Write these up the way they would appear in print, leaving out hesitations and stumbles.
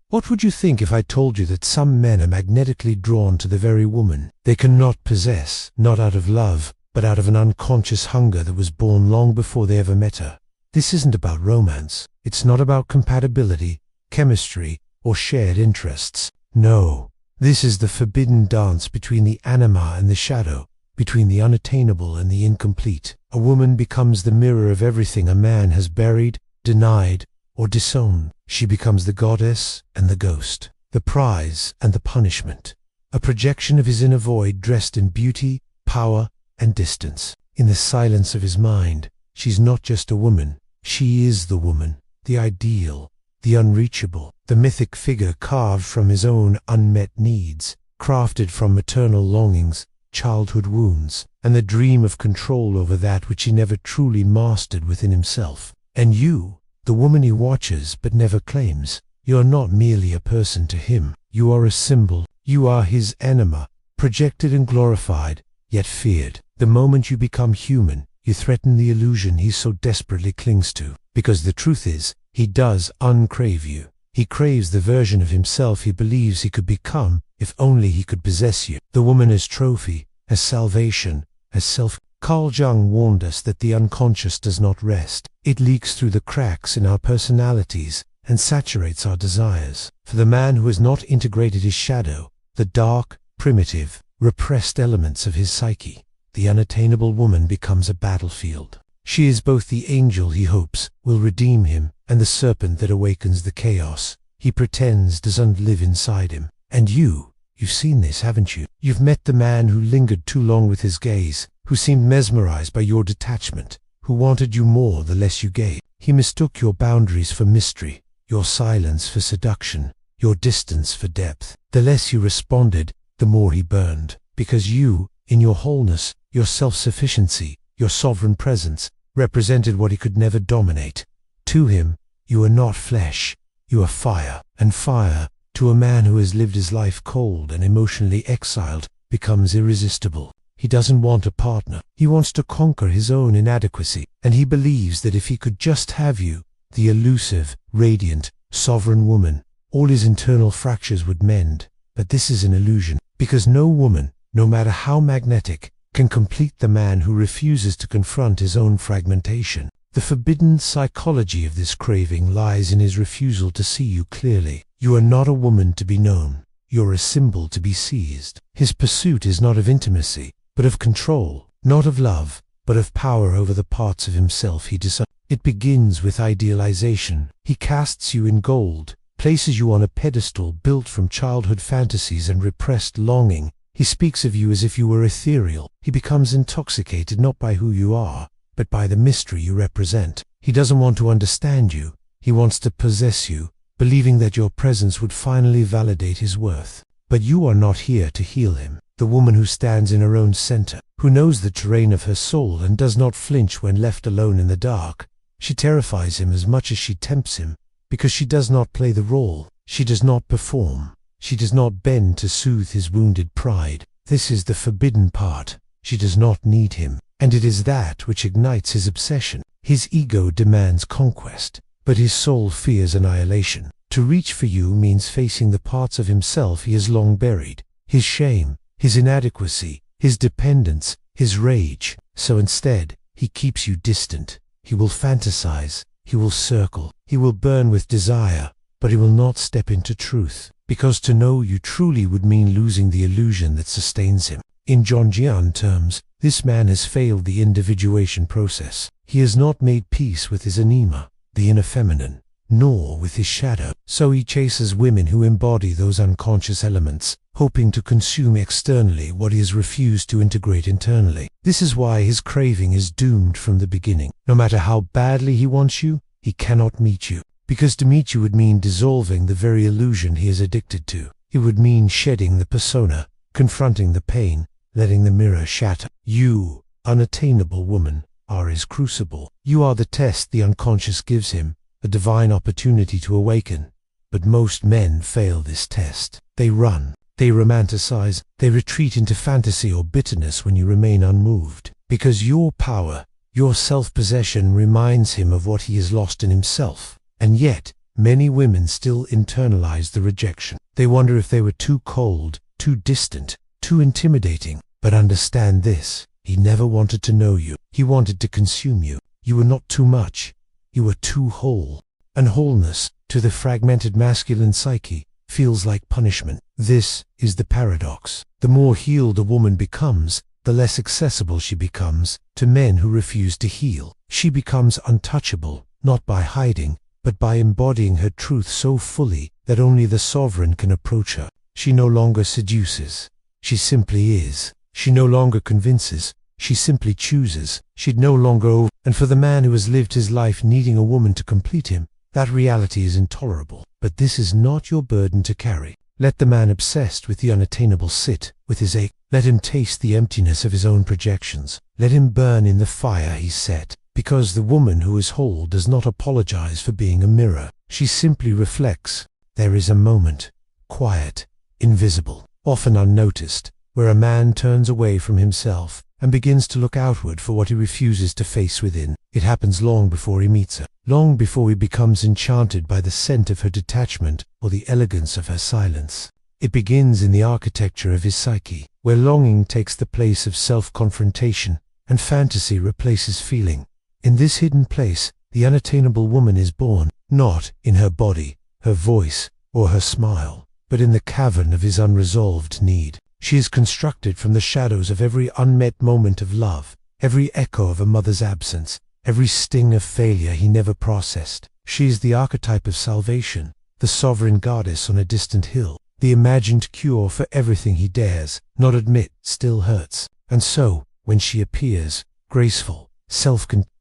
What would you think if I told you that some men are magnetically drawn to the very woman they cannot possess, not out of love, but out of an unconscious hunger that was born long before they ever met her? This isn't about romance. It's not about compatibility, chemistry, or shared interests. No, this is the forbidden dance between the anima and the shadow, between the unattainable and the incomplete. A woman becomes the mirror of everything a man has buried, denied, or disowned. She becomes the goddess and the ghost, the prize and the punishment, a projection of his inner void dressed in beauty, power, and distance. In the silence of his mind, she's not just a woman, she is the woman, the ideal, the unreachable, the mythic figure carved from his own unmet needs, crafted from maternal longings, childhood wounds, and the dream of control over that which he never truly mastered within himself. And you, the woman he watches but never claims, you are not merely a person to him. You are a symbol. You are his anima, projected and glorified, yet feared. The moment you become human, you threaten the illusion he so desperately clings to. Because the truth is, he does uncrave you. He craves the version of himself he believes he could become if only he could possess you. The woman as trophy, as salvation, as self. Carl Jung warned us that the unconscious does not rest. It leaks through the cracks in our personalities and saturates our desires. For the man who has not integrated his shadow, the dark, primitive, repressed elements of his psyche, the unattainable woman becomes a battlefield. She is both the angel he hopes will redeem him and the serpent that awakens the chaos he pretends doesn't live inside him. And you've seen this, haven't you? You've met the man who lingered too long with his gaze, who seemed mesmerized by your detachment, who wanted you more the less you gave. He mistook your boundaries for mystery, your silence for seduction, your distance for depth. The less you responded, the more he burned, because you, in your wholeness, your self-sufficiency, your sovereign presence, represented what he could never dominate. To him, you are not flesh, you are fire, and fire, to a man who has lived his life cold and emotionally exiled, becomes irresistible. He doesn't want a partner. He wants to conquer his own inadequacy, and he believes that if he could just have you, the elusive, radiant, sovereign woman, all his internal fractures would mend. But this is an illusion, because no woman, no matter how magnetic, can complete the man who refuses to confront his own fragmentation. The forbidden psychology of this craving lies in his refusal to see you clearly. You are not a woman to be known. You're a symbol to be seized. His pursuit is not of intimacy, but of control, not of love, but of power over the parts of himself he disowns. It begins with idealization. He casts you in gold, places you on a pedestal built from childhood fantasies and repressed longing. He speaks of you as if you were ethereal. He becomes intoxicated not by who you are, but by the mystery you represent. He doesn't want to understand you. He wants to possess you, believing that your presence would finally validate his worth. But you are not here to heal him. The woman who stands in her own center, who knows the terrain of her soul and does not flinch when left alone in the dark. She terrifies him as much as she tempts him, because she does not play the role. She does not perform. She does not bend to soothe his wounded pride. This is the forbidden part. She does not need him, and it is that which ignites his obsession. His ego demands conquest, but his soul fears annihilation. To reach for you means facing the parts of himself he has long buried, his shame, his inadequacy, his dependence, his rage. So instead, he keeps you distant. He will fantasize, he will circle, he will burn with desire, but he will not step into truth, because to know you truly would mean losing the illusion that sustains him. In Jungian terms, this man has failed the individuation process. He has not made peace with his anima, the inner feminine, nor with his shadow. So he chases women who embody those unconscious elements, hoping to consume externally what he has refused to integrate internally. This is why his craving is doomed from the beginning. No matter how badly he wants you, he cannot meet you. Because to meet you would mean dissolving the very illusion he is addicted to. It would mean shedding the persona, confronting the pain, letting the mirror shatter. You, unattainable woman, are his crucible. You are the test the unconscious gives him, a divine opportunity to awaken. But most men fail this test. They run, they romanticize, they retreat into fantasy or bitterness when you remain unmoved. Because your power, your self-possession reminds him of what he has lost in himself. And yet, Many women still internalize the rejection. They wonder if they were too cold, too distant, too intimidating. But understand this, he never wanted to know you. He wanted to consume you. You were not too much. You were too whole. And wholeness, to the fragmented masculine psyche, feels like punishment. This is the paradox. The more healed a woman becomes, the less accessible she becomes to men who refuse to heal. She becomes untouchable, not by hiding, but by embodying her truth so fully that only the sovereign can approach her. She no longer seduces. She simply is. She no longer convinces. She simply chooses. She'd no longer And for the man who has lived his life needing a woman to complete him, that reality is intolerable. But this is not your burden to carry. Let the man obsessed with the unattainable sit with his ache. Let him taste the emptiness of his own projections. Let him burn in the fire he set. Because the woman who is whole does not apologize for being a mirror. She simply reflects. There is a moment, quiet, invisible, often unnoticed, where a man turns away from himself and begins to look outward for what he refuses to face within. It happens long before he meets her, long before he becomes enchanted by the scent of her detachment or the elegance of her silence. It begins in the architecture of his psyche, where longing takes the place of self-confrontation and fantasy replaces feeling. In this hidden place, the unattainable woman is born, not in her body, her voice, or her smile, but in the cavern of his unresolved need. She is constructed from the shadows of every unmet moment of love, every echo of a mother's absence, every sting of failure he never processed. She is the archetype of salvation, the sovereign goddess on a distant hill, the imagined cure for everything he dares not admit still hurts. And so, when she appears, graceful,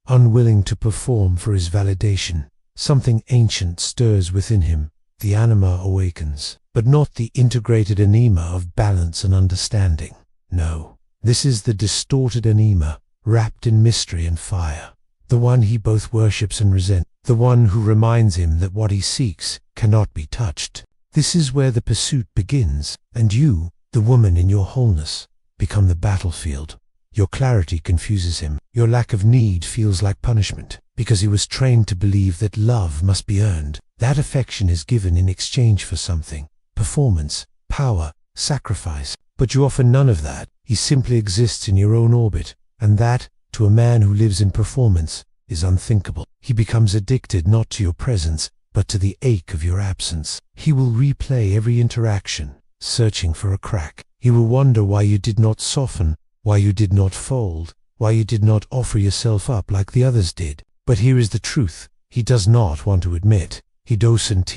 unwilling to perform for his validation, something ancient stirs within him. The anima awakens, but not the integrated anima of balance and understanding. No, this is the distorted anima, wrapped in mystery and fire. The one he both worships and resents, the one who reminds him that what he seeks cannot be touched. This is where the pursuit begins, and you, the woman in your wholeness, become the battlefield. Your clarity confuses him. Your lack of need feels like punishment, because he was trained to believe that love must be earned. That affection is given in exchange for something. Performance, power, sacrifice. But you offer none of that. He simply exists in your own orbit, and that, to a man who lives in performance, is unthinkable. He becomes addicted not to your presence, but to the ache of your absence. He will replay every interaction, searching for a crack. He will wonder why you did not soften, why you did not fold, why you did not offer yourself up like the others did. But here is the truth. He does not want to admit. He doesn't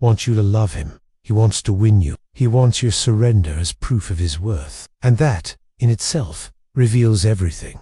want you to love him. He wants to win you. He wants your surrender as proof of his worth. And that, in itself, reveals everything.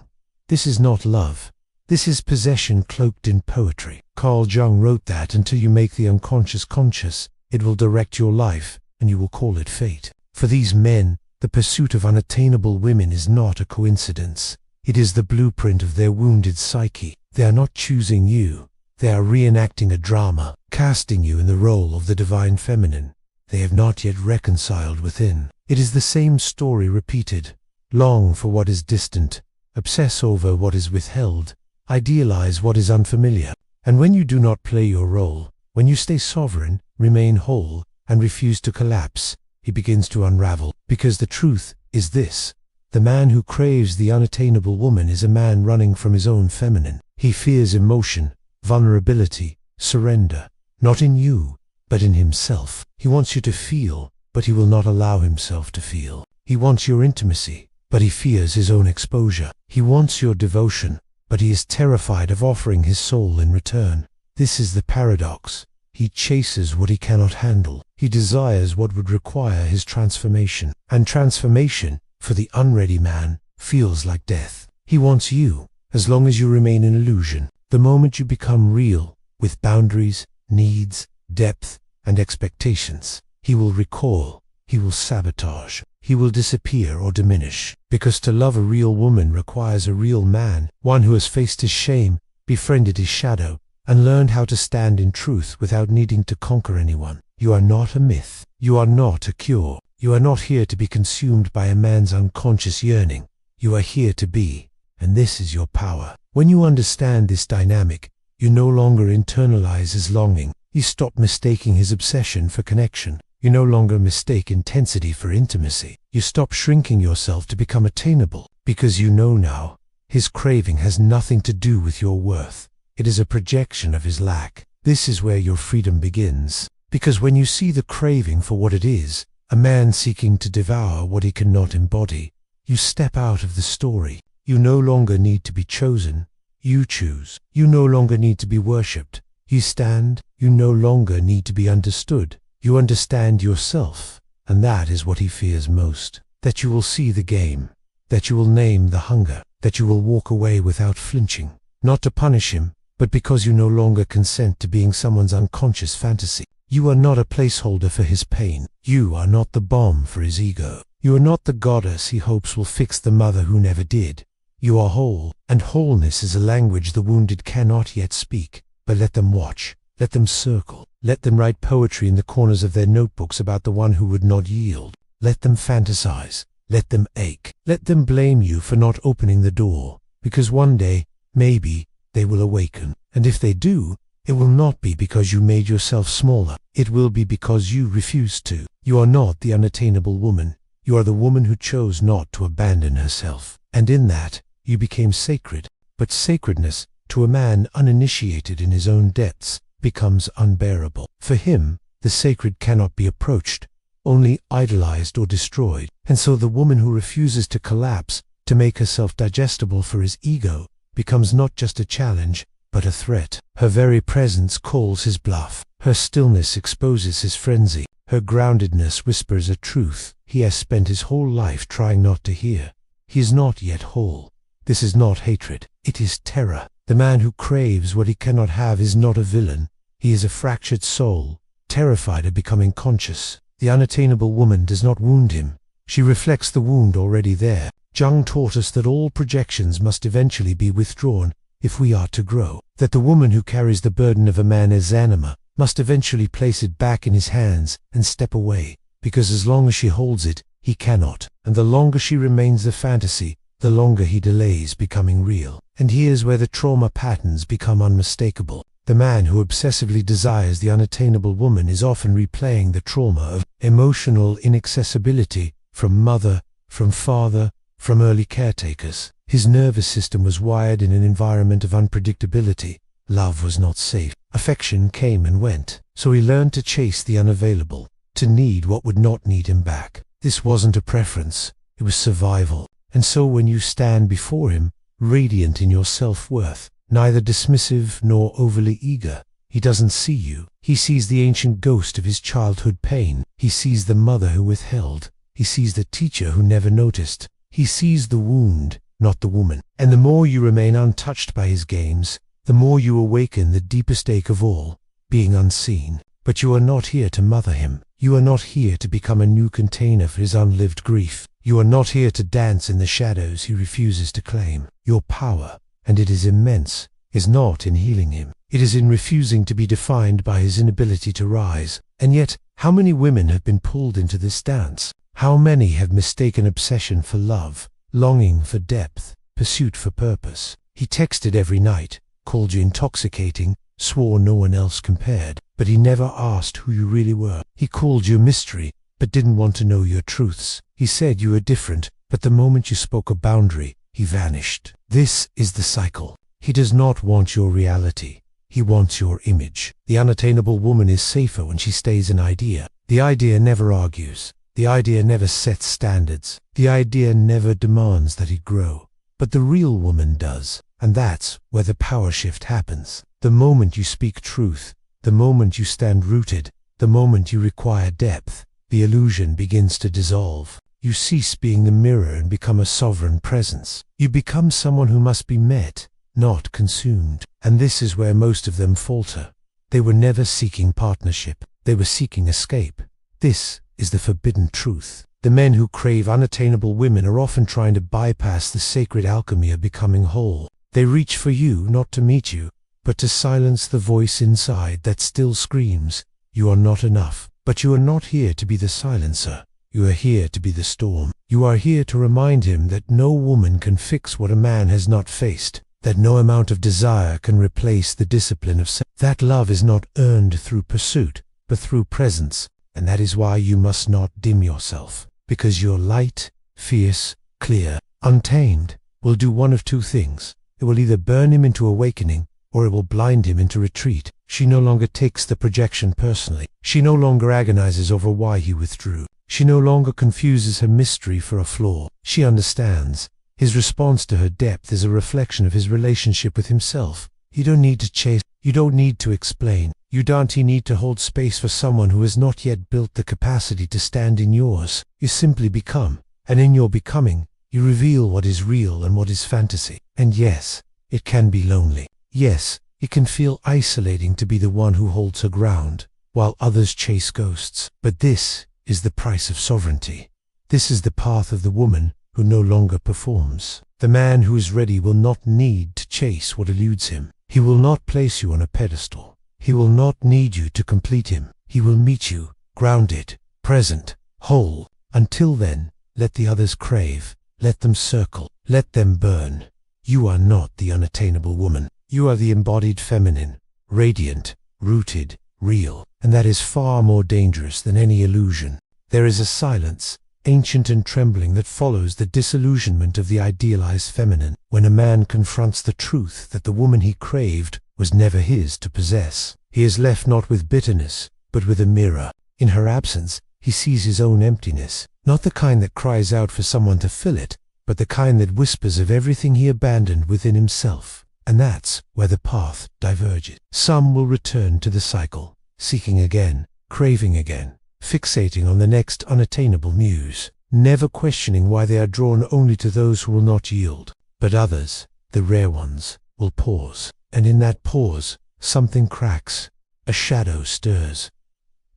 This is not love. This is possession cloaked in poetry. Carl Jung wrote that until you make the unconscious conscious, it will direct your life, and you will call it fate. For these men, the pursuit of unattainable women is not a coincidence. It is the blueprint of their wounded psyche. They are not choosing you. They are reenacting a drama, casting you in the role of the divine feminine. They have not yet reconciled within. It is the same story repeated. Long for what is distant, obsess over what is withheld, idealize what is unfamiliar. And when you do not play your role, when you stay sovereign, remain whole, and refuse to collapse, he begins to unravel. Because the truth is this: the man who craves the unattainable woman is a man running from his own feminine. He fears emotion, vulnerability, surrender, not in you, but in himself. He wants you to feel, but he will not allow himself to feel. He wants your intimacy, but he fears his own exposure. He wants your devotion, but he is terrified of offering his soul in return. This is the paradox. He chases what he cannot handle. He desires what would require his transformation. And transformation, for the unready man, feels like death. He wants you, as long as you remain an illusion. The moment you become real, with boundaries, needs, depth, and expectations, he will recoil, he will sabotage, he will disappear or diminish. Because to love a real woman requires a real man, one who has faced his shame, befriended his shadow, and learned how to stand in truth without needing to conquer anyone. You are not a myth. You are not a cure. You are not here to be consumed by a man's unconscious yearning. You are here to be, and this is your power. When you understand this dynamic, you no longer internalize his longing. You stop mistaking his obsession for connection. You no longer mistake intensity for intimacy. You stop shrinking yourself to become attainable, because you know now, his craving has nothing to do with your worth. It is a projection of his lack. This is where your freedom begins, because when you see the craving for what it is, a man seeking to devour what he cannot embody, you step out of the story. You no longer need to be chosen. You choose. You no longer need to be worshipped. You stand. You no longer need to be understood. You understand yourself, and that is what he fears most. That you will see the game, that you will name the hunger, that you will walk away without flinching, not to punish him, but because you no longer consent to being someone's unconscious fantasy. You are not a placeholder for his pain. You are not the bomb for his ego. You are not the goddess he hopes will fix the mother who never did. You are whole, and wholeness is a language the wounded cannot yet speak. But let them watch, let them circle, let them write poetry in the corners of their notebooks about the one who would not yield. Let them fantasize, let them ache, let them blame you for not opening the door, because one day, maybe, they will awaken. And if they do, it will not be because you made yourself smaller. It will be because you refused to. You are not the unattainable woman. You are the woman who chose not to abandon herself. And in that, you became sacred. But sacredness, to a man uninitiated in his own depths, becomes unbearable. For him, the sacred cannot be approached, only idolized or destroyed. And so the woman who refuses to collapse, to make herself digestible for his ego, becomes not just a challenge, but a threat. Her very presence calls his bluff. Her stillness exposes his frenzy. Her groundedness whispers a truth he has spent his whole life trying not to hear. He is not yet whole. This is not hatred. It is terror. The man who craves what he cannot have is not a villain. He is a fractured soul, terrified of becoming conscious. The unattainable woman does not wound him. She reflects the wound already there. Jung taught us that all projections must eventually be withdrawn if we are to grow. That the woman who carries the burden of a man's anima must eventually place it back in his hands and step away, because as long as she holds it, he cannot. And the longer she remains the fantasy, the longer he delays becoming real. And here's where the trauma patterns become unmistakable. The man who obsessively desires the unattainable woman is often replaying the trauma of emotional inaccessibility from mother, from father, from early caretakers. His nervous system was wired in an environment of unpredictability. Love was not safe. Affection came and went. So he learned to chase the unavailable, to need what would not need him back. This wasn't a preference, it was survival. And so when you stand before him, radiant in your self-worth, neither dismissive nor overly eager, he doesn't see you. He sees the ancient ghost of his childhood pain. He sees the mother who withheld. He sees the teacher who never noticed. He sees the wound, not the woman. And the more you remain untouched by his games, the more you awaken the deepest ache of all, being unseen. But you are not here to mother him. You are not here to become a new container for his unlived grief. You are not here to dance in the shadows he refuses to claim. Your power, and it is immense, is not in healing him. It is in refusing to be defined by his inability to rise. And yet, how many women have been pulled into this dance? How many have mistaken obsession for love, longing for depth, pursuit for purpose? He texted every night, called you intoxicating, swore no one else compared, but he never asked who you really were. He called you mystery, but didn't want to know your truths. He said you were different, but the moment you spoke a boundary, he vanished. This is the cycle. He does not want your reality. He wants your image. The unattainable woman is safer when she stays an idea. The idea never argues. The idea never sets standards. The idea never demands that it grow. But the real woman does. And that's where the power shift happens. The moment you speak truth, the moment you stand rooted, the moment you require depth, the illusion begins to dissolve. You cease being the mirror and become a sovereign presence. You become someone who must be met, not consumed. And this is where most of them falter. They were never seeking partnership. They were seeking escape. This is the forbidden truth. The men who crave unattainable women are often trying to bypass the sacred alchemy of becoming whole. They reach for you not to meet you, but to silence the voice inside that still screams, "You are not enough." But you are not here to be the silencer. You are here to be the storm. You are here to remind him that no woman can fix what a man has not faced. that no amount of desire can replace the discipline of self. That love is not earned through pursuit, but through presence, and that is why you must not dim yourself, because your light, fierce, clear, untamed, will do one of two things. It will either burn him into awakening, or it will blind him into retreat. She no longer takes the projection personally. She no longer agonizes over why he withdrew. She no longer confuses her mystery for a flaw. She understands. His response to her depth is a reflection of his relationship with himself. You don't need to chase. You don't need to explain. You don't need to hold space for someone who has not yet built the capacity to stand in yours. You simply become, and in your becoming, you reveal what is real and what is fantasy. And yes, it can be lonely. Yes, it can feel isolating to be the one who holds her ground, while others chase ghosts. But this is the price of sovereignty. This is the path of the woman who no longer performs. The man who is ready will not need to chase what eludes him. He will not place you on a pedestal. He will not need you to complete him. He will meet you, grounded, present, whole. Until then, let the others crave. Let them circle. Let them burn. You are not the unattainable woman. You are the embodied feminine, radiant, rooted, real, and that is far more dangerous than any illusion. There is a silence, ancient and trembling, that follows the disillusionment of the idealized feminine, when a man confronts the truth that the woman he craved was never his to possess. He is left not with bitterness, but with a mirror. In her absence, he sees his own emptiness, not the kind that cries out for someone to fill it, but the kind that whispers of everything he abandoned within himself. And that's where the path diverges. Some will return to the cycle, seeking again, craving again, fixating on the next unattainable muse, never questioning why they are drawn only to those who will not yield. But others, the rare ones, will pause, and in that pause, something cracks, a shadow stirs.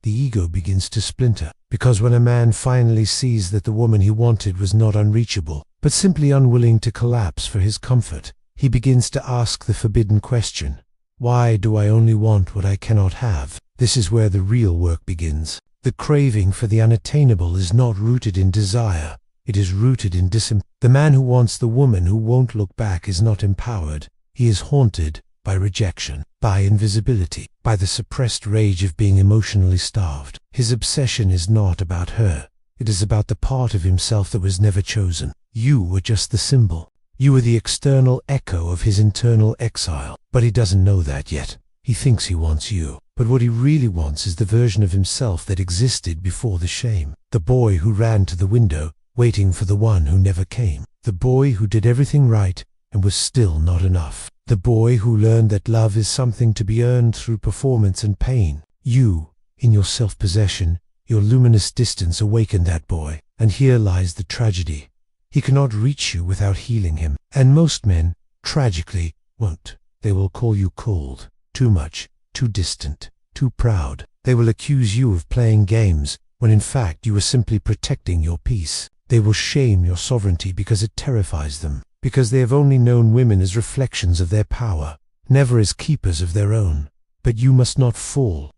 The ego begins to splinter, because when a man finally sees that the woman he wanted was not unreachable, but simply unwilling to collapse for his comfort, he begins to ask the forbidden question, why do I only want what I cannot have? This is where the real work begins. The craving for the unattainable is not rooted in desire, it is rooted in The man who wants the woman who won't look back is not empowered. He is haunted by rejection, by invisibility, by the suppressed rage of being emotionally starved. His obsession is not about her. It is about the part of himself that was never chosen. You were just the symbol. You were the external echo of his internal exile. But he doesn't know that yet. He thinks he wants you. But what he really wants is the version of himself that existed before the shame. The boy who ran to the window, waiting for the one who never came. The boy who did everything right and was still not enough. The boy who learned that love is something to be earned through performance and pain. You, in your self-possession, your luminous distance, awakened that boy. And here lies the tragedy. He cannot reach you without healing him. And most men, tragically, won't. They will call you cold, too much, too distant, too proud. They will accuse you of playing games, when in fact you are simply protecting your peace. They will shame your sovereignty because it terrifies them, because they have only known women as reflections of their power, never as keepers of their own. But you must not fall.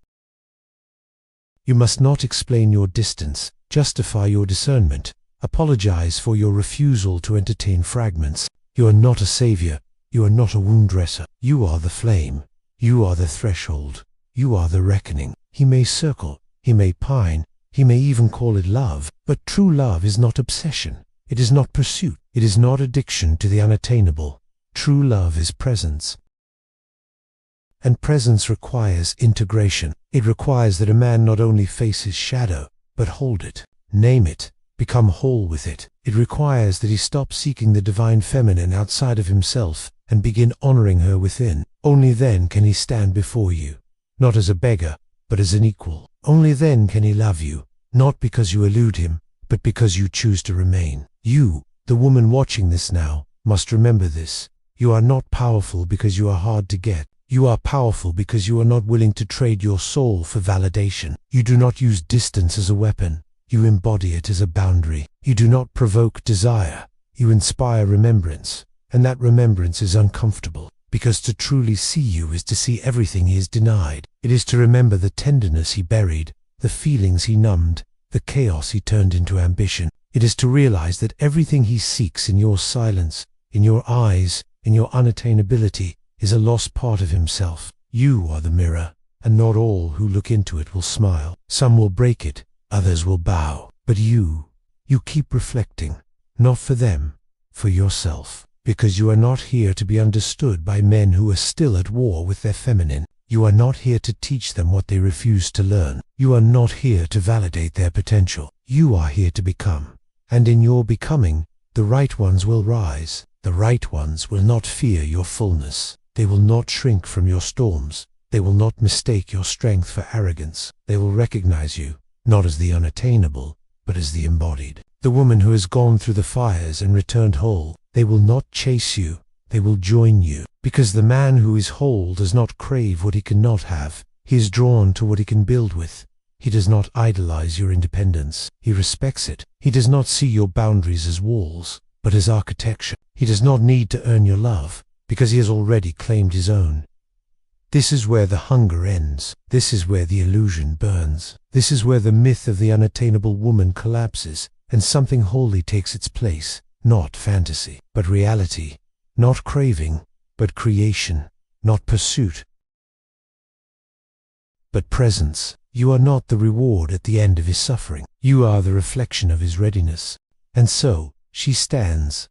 You must not explain your distance, justify your discernment, apologize for your refusal to entertain fragments. You are not a savior. You are not a wound dresser. You are the flame. You are the threshold. You are the reckoning. He may circle. He may pine. He may even call it love. But true love is not obsession. It is not pursuit. It is not addiction to the unattainable. True love is presence. And presence requires integration. It requires that a man not only face his shadow, but hold it, name it, become whole with it. It requires that he stop seeking the divine feminine outside of himself and begin honoring her within. Only then can he stand before you, not as a beggar, but as an equal. Only then can he love you, not because you elude him, but because you choose to remain. You, the woman watching this now, must remember this. You are not powerful because you are hard to get. You are powerful because you are not willing to trade your soul for validation. You do not use distance as a weapon. You embody it as a boundary. You do not provoke desire. You inspire remembrance. And that remembrance is uncomfortable, because to truly see you is to see everything he has denied. It is to remember the tenderness he buried, the feelings he numbed, the chaos he turned into ambition. It is to realize that everything he seeks in your silence, in your eyes, in your unattainability, is a lost part of himself. You are the mirror, and not all who look into it will smile. Some will break it, others will bow. But you keep reflecting, not for them, for yourself. Because you are not here to be understood by men who are still at war with their feminine. You are not here to teach them what they refuse to learn. You are not here to validate their potential. You are here to become. And in your becoming, the right ones will rise. The right ones will not fear your fullness. They will not shrink from your storms. They will not mistake your strength for arrogance. They will recognize you, not as the unattainable, but as the embodied. The woman who has gone through the fires and returned whole. They will not chase you, they will join you. Because the man who is whole does not crave what he cannot have. He is drawn to what he can build with. He does not idolize your independence. He respects it. He does not see your boundaries as walls, but as architecture. He does not need to earn your love, because he has already claimed his own. This is where the hunger ends. This is where the illusion burns. This is where the myth of the unattainable woman collapses, and something holy takes its place. Not fantasy, but reality. Not craving, but creation. Not pursuit, but presence. You are not the reward at the end of his suffering. You are the reflection of his readiness. And so, she stands,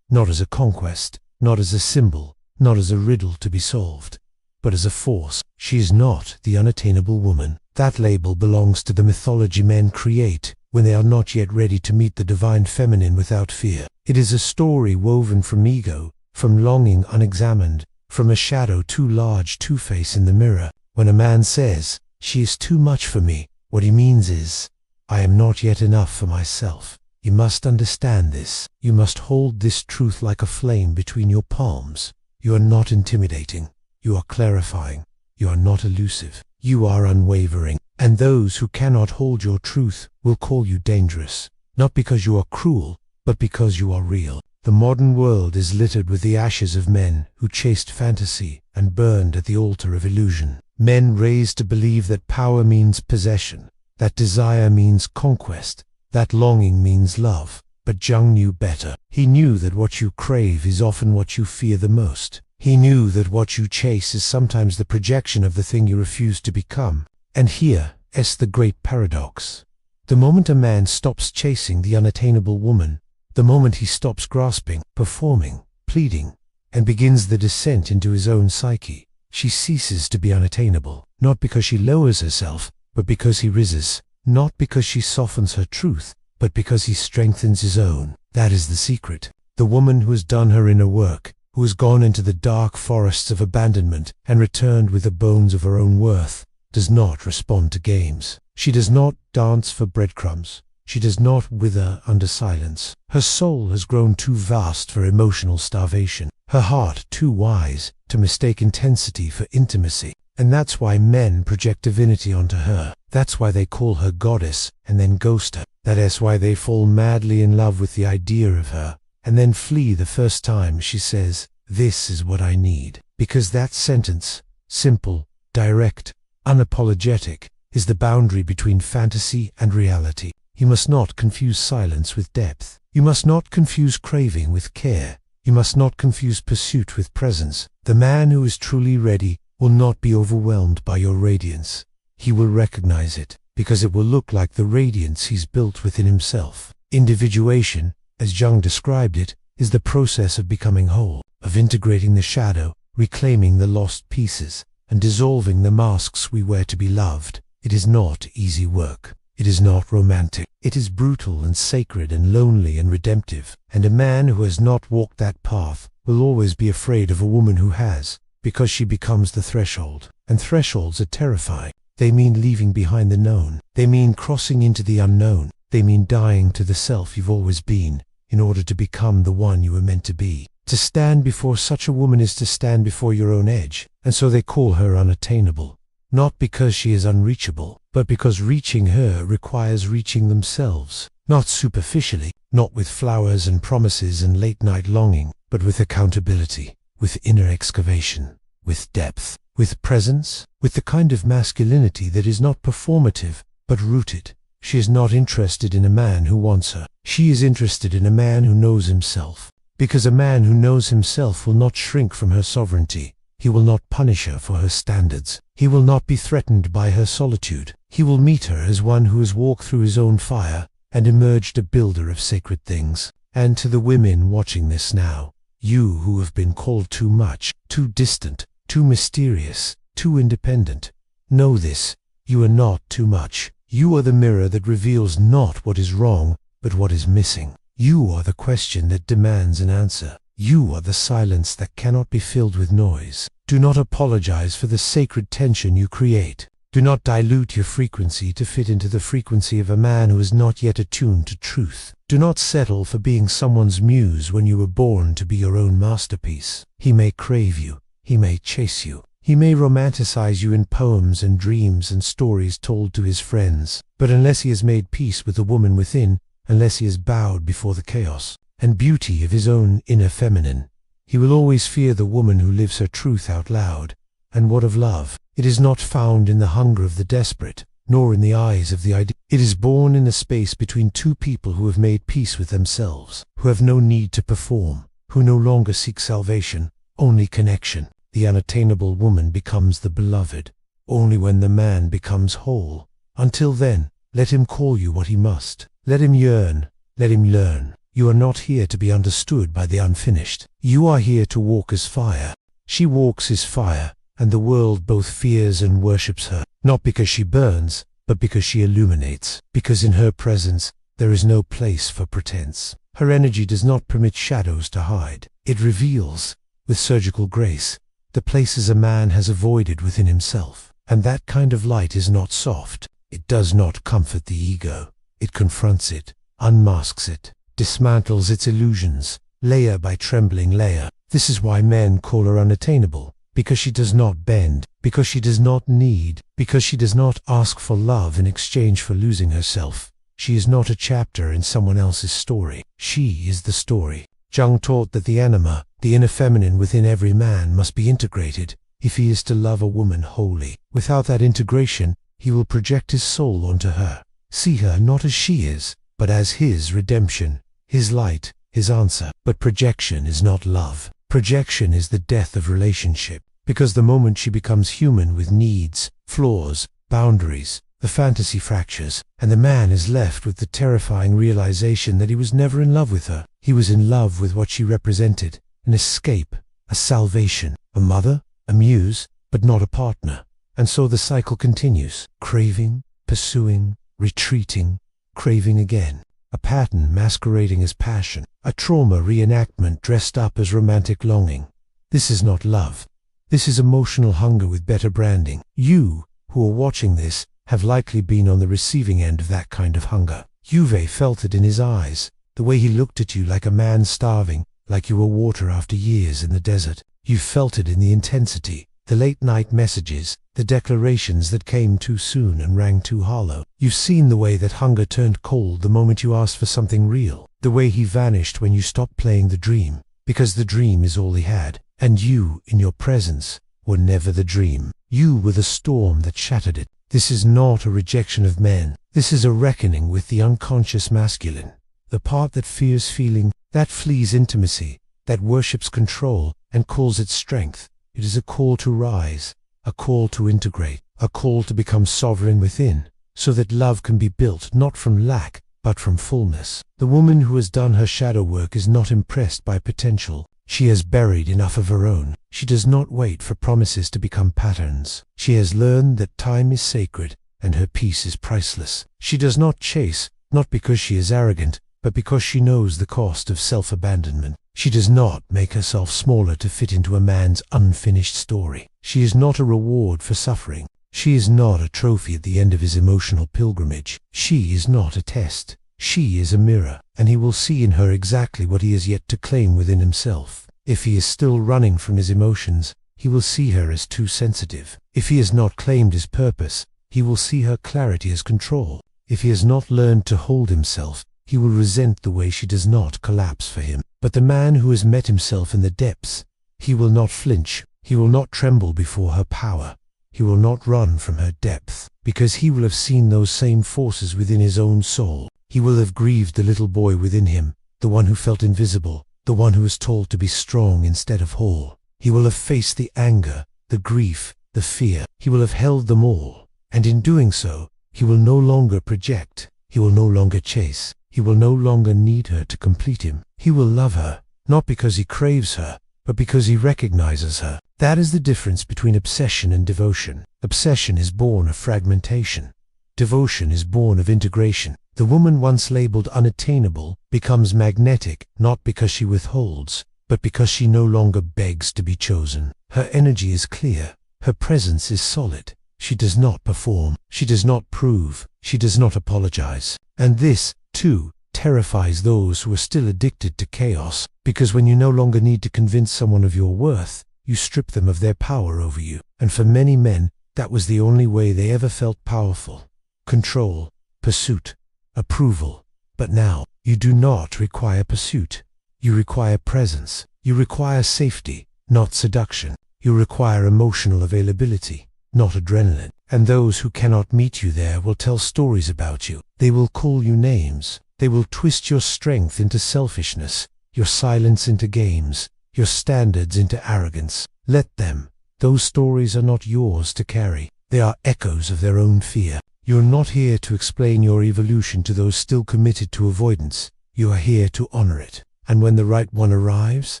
not as a conquest, not as a symbol, not as a riddle to be solved, but as a force. She is not the unattainable woman. That label belongs to the mythology men create when they are not yet ready to meet the divine feminine without fear. It is a story woven from ego, from longing unexamined, from a shadow too large to face in the mirror. When a man says, "She is too much for me," what he means is, "I am not yet enough for myself." You must understand this. You must hold this truth like a flame between your palms. You are not intimidating. You are clarifying. You are not elusive. You are unwavering. And those who cannot hold your truth will call you dangerous. Not because you are cruel, but because you are real. The modern world is littered with the ashes of men who chased fantasy and burned at the altar of illusion. Men raised to believe that power means possession, that desire means conquest, that longing means love. But Jung knew better. He knew that what you crave is often what you fear the most. He knew that what you chase is sometimes the projection of the thing you refuse to become. And here is the great paradox. The moment a man stops chasing the unattainable woman, the moment he stops grasping, performing, pleading, and begins the descent into his own psyche, she ceases to be unattainable. Not because she lowers herself, but because he rises. Not because she softens her truth, but because he strengthens his own. That is the secret. The woman who has done her inner work, who has gone into the dark forests of abandonment and returned with the bones of her own worth, does not respond to games. She does not dance for breadcrumbs. She does not wither under silence. Her soul has grown too vast for emotional starvation. Her heart too wise to mistake intensity for intimacy. And that's why men project divinity onto her. That's why they call her goddess and then ghost her. That is why they fall madly in love with the idea of her and then flee the first time she says, "This is what I need." Because that sentence, simple, direct, unapologetic, is the boundary between fantasy and reality. You must not confuse silence with depth. You must not confuse craving with care. You must not confuse pursuit with presence. The man who is truly ready will not be overwhelmed by your radiance. He will recognize it, because it will look like the radiance he's built within himself. Individuation, as Jung described it, is the process of becoming whole, of integrating the shadow, reclaiming the lost pieces, and dissolving the masks we wear to be loved. It is not easy work. It is not romantic. It is brutal and sacred and lonely and redemptive. And a man who has not walked that path will always be afraid of a woman who has, because she becomes the threshold. And thresholds are terrifying. They mean leaving behind the known. They mean crossing into the unknown. They mean dying to the self you've always been in order to become the one you were meant to be. To stand before such a woman is to stand before your own edge. And so they call her unattainable. Not because she is unreachable, but because reaching her requires reaching themselves. Not superficially, not with flowers and promises and late-night longing, but with accountability, with inner excavation, with depth, with presence, with the kind of masculinity that is not performative, but rooted. She is not interested in a man who wants her. She is interested in a man who knows himself. Because a man who knows himself will not shrink from her sovereignty. He will not punish her for her standards. He will not be threatened by her solitude. He will meet her as one who has walked through his own fire and emerged a builder of sacred things. And to the women watching this now, you who have been called too much, too distant, too mysterious, too independent, know this: you are not too much. You are the mirror that reveals not what is wrong, but what is missing. You are the question that demands an answer. You are the silence that cannot be filled with noise. Do not apologize for the sacred tension you create. Do not dilute your frequency to fit into the frequency of a man who is not yet attuned to truth. Do not settle for being someone's muse when you were born to be your own masterpiece. He may crave you. He may chase you. He may romanticize you in poems and dreams and stories told to his friends. But unless he has made peace with the woman within, unless he has bowed before the chaos and beauty of his own inner feminine, he will always fear the woman who lives her truth out loud. And what of love? It is not found in the hunger of the desperate, nor in the eyes of the ideal. It is born in the space between two people who have made peace with themselves, who have no need to perform, who no longer seek salvation, only connection. The unattainable woman becomes the beloved, only when the man becomes whole. Until then, let him call you what he must. Let him yearn, let him learn. You are not here to be understood by the unfinished. You are here to walk as fire. She walks as fire, and the world both fears and worships her, not because she burns, but because she illuminates. Because in her presence, there is no place for pretense. Her energy does not permit shadows to hide. It reveals, with surgical grace, the places a man has avoided within himself. And that kind of light is not soft. It does not comfort the ego. It confronts it, unmasks it, dismantles its illusions, layer by trembling layer. This is why men call her unattainable, because she does not bend, because she does not need, because she does not ask for love in exchange for losing herself. She is not a chapter in someone else's story. She is the story. Jung taught that the anima, the inner feminine within every man, must be integrated if he is to love a woman wholly. Without that integration, he will project his soul onto her, see her not as she is, but as his redemption, his light, his answer. But projection is not love. Projection is the death of relationship, because the moment she becomes human with needs, flaws, boundaries, the fantasy fractures, and the man is left with the terrifying realization that he was never in love with her. He was in love with what she represented, an escape, a salvation, a mother, a muse, but not a partner. And so the cycle continues, craving, pursuing, retreating, craving again. A pattern masquerading as passion, a trauma reenactment dressed up as romantic longing. This is not love. This is emotional hunger with better branding. You, who are watching this, have likely been on the receiving end of that kind of hunger. You've felt it in his eyes, the way he looked at you like a man starving, like you were water after years in the desert. You've felt it in the intensity, the late-night messages, the declarations that came too soon and rang too hollow. You've seen the way that hunger turned cold the moment you asked for something real, the way he vanished when you stopped playing the dream, because the dream is all he had, and you, in your presence, were never the dream. You were the storm that shattered it. This is not a rejection of men. This is a reckoning with the unconscious masculine, the part that fears feeling, that flees intimacy, that worships control and calls it strength. It is a call to rise, a call to integrate, a call to become sovereign within, so that love can be built not from lack, but from fullness. The woman who has done her shadow work is not impressed by potential. She has buried enough of her own. She does not wait for promises to become patterns. She has learned that time is sacred and her peace is priceless. She does not chase, not because she is arrogant, but because she knows the cost of self-abandonment. She does not make herself smaller to fit into a man's unfinished story. She is not a reward for suffering. She is not a trophy at the end of his emotional pilgrimage. She is not a test. She is a mirror, and he will see in her exactly what he has yet to claim within himself. If he is still running from his emotions, he will see her as too sensitive. If he has not claimed his purpose, he will see her clarity as control. If he has not learned to hold himself, he will resent the way she does not collapse for him. But the man who has met himself in the depths, he will not flinch. He will not tremble before her power. He will not run from her depth, because he will have seen those same forces within his own soul. He will have grieved the little boy within him, the one who felt invisible, the the one who is told to be strong instead of whole. He will have faced the anger, the grief, the fear. He will have held them all, and in doing so, he will no longer project. He will no longer chase. He will no longer need her to complete him. He will love her, not because he craves her, but because he recognizes her. That is the difference between obsession and devotion. Obsession is born of fragmentation. Devotion is born of integration. The woman once labeled unattainable becomes magnetic, not because she withholds, but because she no longer begs to be chosen. Her energy is clear. Her presence is solid. She does not perform. She does not prove. She does not apologize. And this, too, terrifies those who are still addicted to chaos, because when you no longer need to convince someone of your worth, you strip them of their power over you. And for many men, that was the only way they ever felt powerful. Control, pursuit, approval. But now, you do not require pursuit. You require presence. You require safety, not seduction. You require emotional availability, not adrenaline. And those who cannot meet you there will tell stories about you. They will call you names. They will twist your strength into selfishness, your silence into games, your standards into arrogance. Let them. Those stories are not yours to carry. They are echoes of their own fear. You're not here to explain your evolution to those still committed to avoidance. You are here to honor it. And when the right one arrives,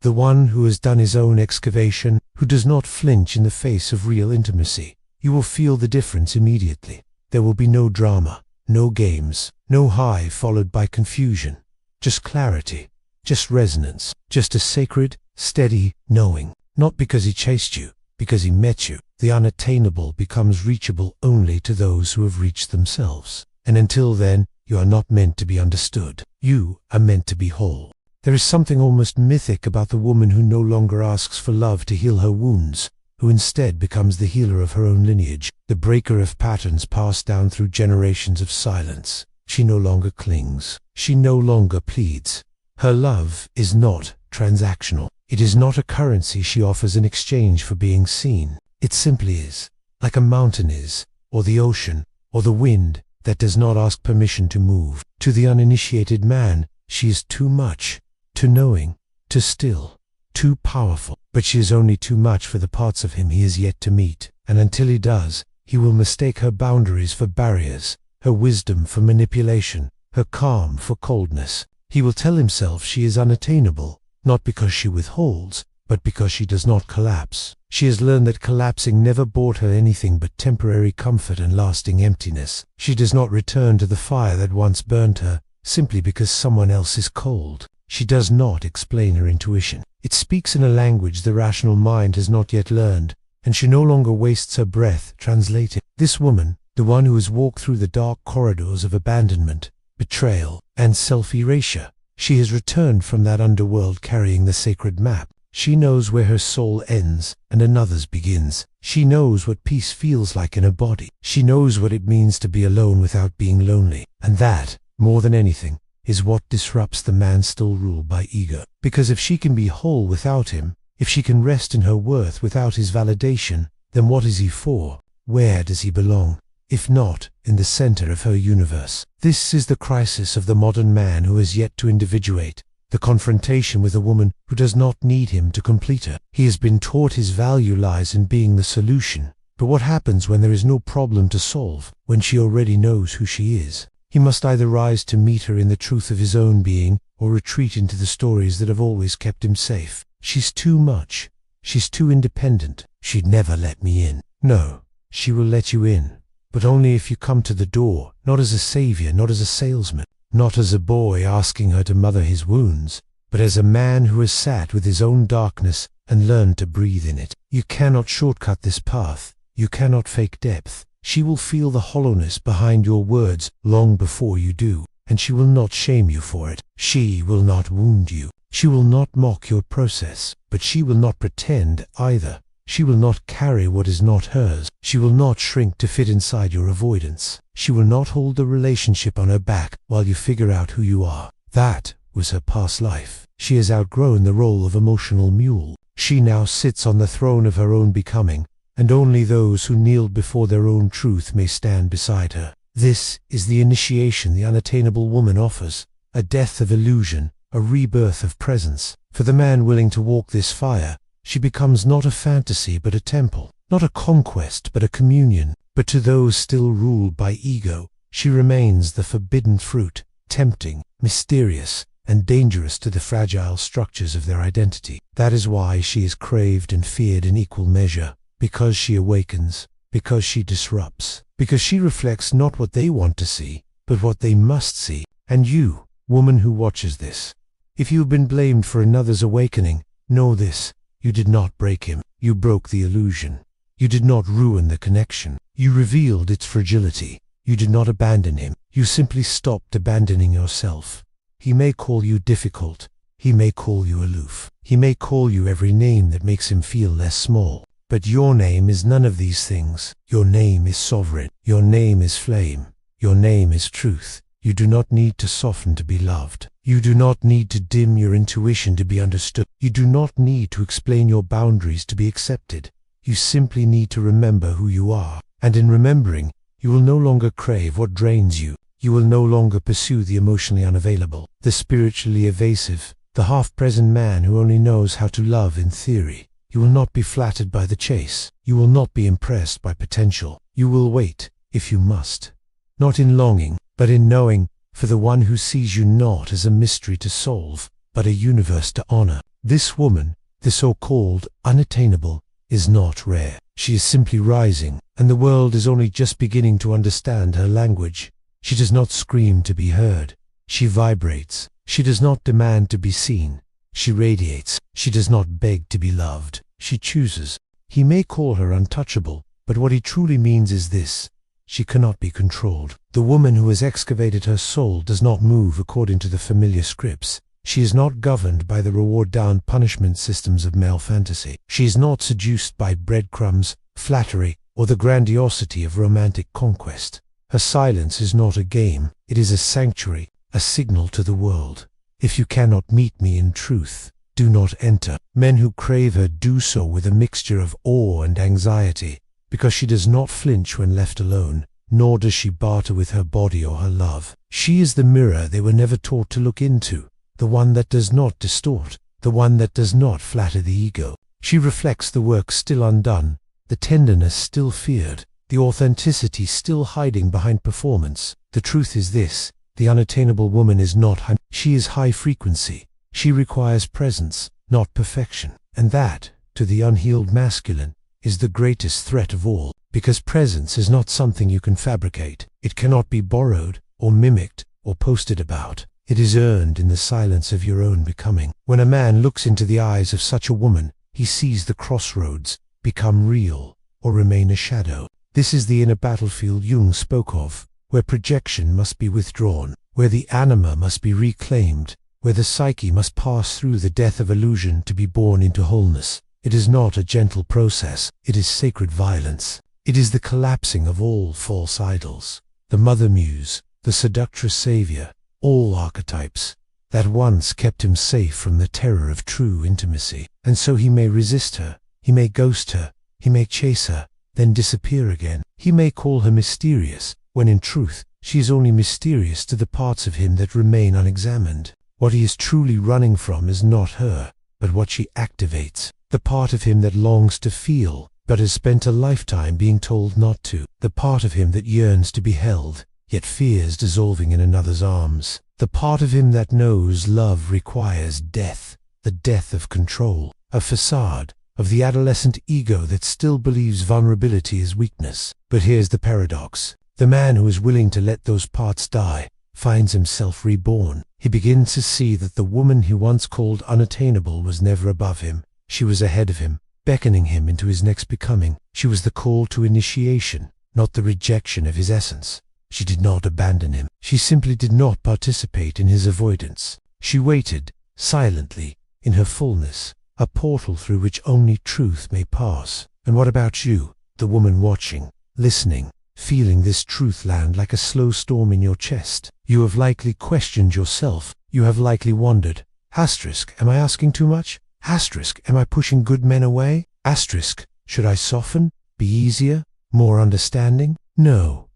the one who has done his own excavation, who does not flinch in the face of real intimacy, you will feel the difference immediately. There will be no drama, no games, no high followed by confusion. Just clarity, just resonance, just a sacred, steady knowing. Not because he chased you, because he met you. The unattainable becomes reachable only to those who have reached themselves. And until then, you are not meant to be understood. You are meant to be whole. There is something almost mythic about the woman who no longer asks for love to heal her wounds, who instead becomes the healer of her own lineage, the breaker of patterns passed down through generations of silence. She no longer clings. She no longer pleads. Her love is not transactional. It is not a currency she offers in exchange for being seen. It simply is, like a mountain is, or the ocean, or the wind that does not ask permission to move. To the uninitiated man, she is too much, too knowing, too still, too powerful. But she is only too much for the parts of him he is yet to meet. And until he does, he will mistake her boundaries for barriers, her wisdom for manipulation, her calm for coldness. He will tell himself she is unattainable, not because she withholds, but because she does not collapse. She has learned that collapsing never brought her anything but temporary comfort and lasting emptiness. She does not return to the fire that once burned her, simply because someone else is cold. She does not explain her intuition. It speaks in a language the rational mind has not yet learned, and she no longer wastes her breath translating. This woman, the one who has walked through the dark corridors of abandonment, betrayal, and self-erasure, she has returned from that underworld carrying the sacred map. She knows where her soul ends and another's begins. She knows what peace feels like in her body. She knows what it means to be alone without being lonely. And that, more than anything, is what disrupts the man still ruled by ego. Because if she can be whole without him, if she can rest in her worth without his validation, then what is he for? Where does he belong? If not in the center of her universe? This is the crisis of the modern man who has yet to individuate, the confrontation with a woman who does not need him to complete her. He has been taught his value lies in being the solution. But what happens when there is no problem to solve, when she already knows who she is? He must either rise to meet her in the truth of his own being, or retreat into the stories that have always kept him safe. She's too much. She's too independent. She'd never let me in. No, she will let you in, but only if you come to the door, not as a savior, not as a salesman, not as a boy asking her to mother his wounds, but as a man who has sat with his own darkness and learned to breathe in it. You cannot shortcut this path. You cannot fake depth. She will feel the hollowness behind your words long before you do, and she will not shame you for it. She will not wound you. She will not mock your process, but she will not pretend either. She will not carry what is not hers. She will not shrink to fit inside your avoidance. She will not hold the relationship on her back while you figure out who you are. That was her past life. She has outgrown the role of emotional mule. She now sits on the throne of her own becoming, and only those who kneeled before their own truth may stand beside her. This is the initiation the unattainable woman offers, a death of illusion, a rebirth of presence. For the man willing to walk this fire, she becomes not a fantasy but a temple, not a conquest but a communion. But to those still ruled by ego, she remains the forbidden fruit, tempting, mysterious, and dangerous to the fragile structures of their identity. That is why she is craved and feared in equal measure, because she awakens, because she disrupts, because she reflects not what they want to see, but what they must see. And you, woman who watches this, if you have been blamed for another's awakening, know this: you did not break him, you broke the illusion. You did not ruin the connection, you revealed its fragility. You did not abandon him, you simply stopped abandoning yourself. He may call you difficult, he may call you aloof, he may call you every name that makes him feel less small. But your name is none of these things. Your name is sovereign, your name is flame, your name is truth. You do not need to soften to be loved. You do not need to dim your intuition to be understood. You do not need to explain your boundaries to be accepted. You simply need to remember who you are. And in remembering, you will no longer crave what drains you. You will no longer pursue the emotionally unavailable, the spiritually evasive, the half-present man who only knows how to love in theory. You will not be flattered by the chase. You will not be impressed by potential. You will wait, if you must. Not in longing, but in knowing, for the one who sees you not as a mystery to solve, but a universe to honor. This woman, the so-called unattainable, is not rare. She is simply rising, and the world is only just beginning to understand her language. She does not scream to be heard. She vibrates. She does not demand to be seen. She radiates. She does not beg to be loved. She chooses. He may call her untouchable, but what he truly means is this: she cannot be controlled. The woman who has excavated her soul does not move according to the familiar scripts. She is not governed by the reward-down punishment systems of male fantasy. She is not seduced by breadcrumbs, flattery, or the grandiosity of romantic conquest. Her silence is not a game. It is a sanctuary, a signal to the world. If you cannot meet me in truth, do not enter. Men who crave her do so with a mixture of awe and anxiety, because she does not flinch when left alone, nor does she barter with her body or her love. She is the mirror they were never taught to look into, the one that does not distort, the one that does not flatter the ego. She reflects the work still undone, the tenderness still feared, the authenticity still hiding behind performance. The truth is this: the unattainable woman is not high. She is high frequency. She requires presence, not perfection. And that, to the unhealed masculine, is the greatest threat of all, because presence is not something you can fabricate. It cannot be borrowed, or mimicked, or posted about. It is earned in the silence of your own becoming. When a man looks into the eyes of such a woman, he sees the crossroads, become real, or remain a shadow. This is the inner battlefield Jung spoke of, where projection must be withdrawn, where the anima must be reclaimed, where the psyche must pass through the death of illusion to be born into wholeness. It is not a gentle process, it is sacred violence. It is the collapsing of all false idols, the mother muse, the seductress savior, all archetypes that once kept him safe from the terror of true intimacy. And so he may resist her, he may ghost her, he may chase her, then disappear again. He may call her mysterious, when in truth she is only mysterious to the parts of him that remain unexamined. What he is truly running from is not her, but what she activates, the part of him that longs to feel, but has spent a lifetime being told not to, the part of him that yearns to be held, yet fears dissolving in another's arms, the part of him that knows love requires death, the death of control, of facade, of the adolescent ego that still believes vulnerability is weakness. But here's the paradox: the man who is willing to let those parts die finds himself reborn. He begins to see that the woman he once called unattainable was never above him. She was ahead of him, beckoning him into his next becoming. She was the call to initiation, not the rejection of his essence. She did not abandon him. She simply did not participate in his avoidance. She waited, silently, in her fullness, a portal through which only truth may pass. And what about you, the woman watching, listening, feeling this truth land like a slow storm in your chest? You have likely questioned yourself. You have likely wondered, asterisk, am I asking too much? Asterisk, am I pushing good men away? Asterisk, should I soften, be easier, more understanding? No.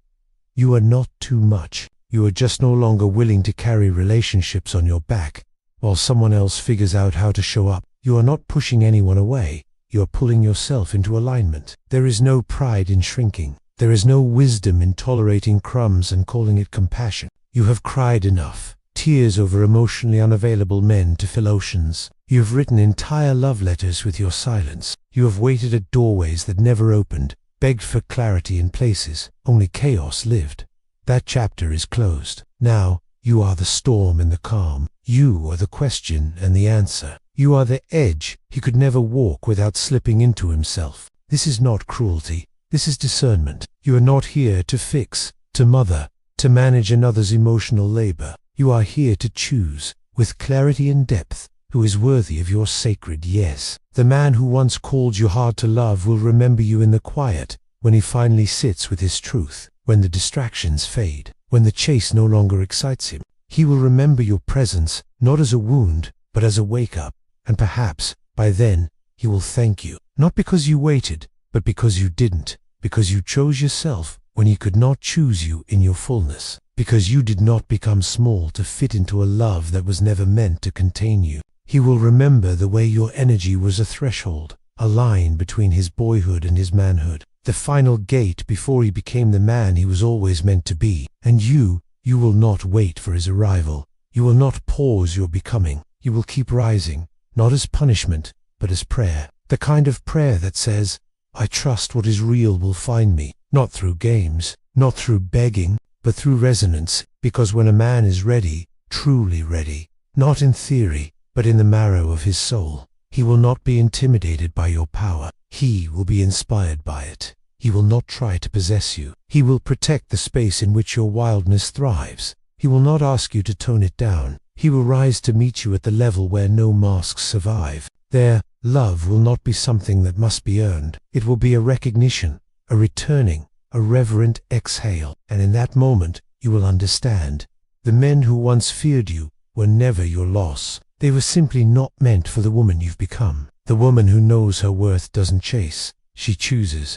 You are not too much. You are just no longer willing to carry relationships on your back. while someone else figures out how to show up. You are not pushing anyone away. You are pulling yourself into alignment. There is no pride in shrinking. There is no wisdom in tolerating crumbs and calling it compassion. You have cried enough. Tears over emotionally unavailable men to fill oceans. You have written entire love letters with your silence. You have waited at doorways that never opened, begged for clarity in places only chaos lived. That chapter is closed. Now, you are the storm and the calm. You are the question and the answer. You are the edge he could never walk without slipping into himself. This is not cruelty. This is discernment. You are not here to fix, to mother, to manage another's emotional labor. You are here to choose, with clarity and depth, who is worthy of your sacred yes. The man who once called you hard to love will remember you in the quiet, when he finally sits with his truth, when the distractions fade, when the chase no longer excites him. He will remember your presence, not as a wound, but as a wake-up. And perhaps, by then, he will thank you, not because you waited, but because you didn't, because you chose yourself when he could not choose you in your fullness, because you did not become small to fit into a love that was never meant to contain you. He will remember the way your energy was a threshold, a line between his boyhood and his manhood, the final gate before he became the man he was always meant to be. And you will not wait for his arrival. You will not pause your becoming. You will keep rising. Not as punishment, but as prayer. The kind of prayer that says, I trust what is real will find me, not through games, not through begging, but through resonance, because when a man is ready, truly ready, not in theory, but in the marrow of his soul, he will not be intimidated by your power. He will be inspired by it. He will not try to possess you. He will protect the space in which your wildness thrives. He will not ask you to tone it down. He will rise to meet you at the level where no masks survive. There, love will not be something that must be earned. It will be a recognition, a returning, a reverent exhale. And in that moment, you will understand. The men who once feared you were never your loss. They were simply not meant for the woman you've become. The woman who knows her worth doesn't chase. She chooses.